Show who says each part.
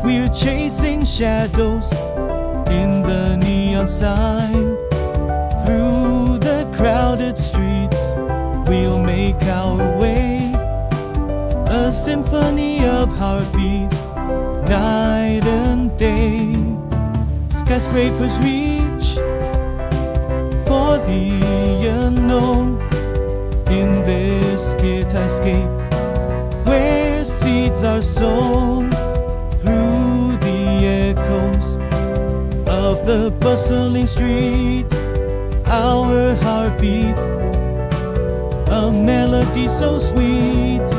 Speaker 1: We're chasing shadows in the neon sign. Through the crowded streets, we'll make our way. A symphony of heartbeat, night and day. Skyscrapers reach for the unknown. In this skyscape, where seeds are sown, through the echoes of the bustling street, our heartbeat, a melody so sweet.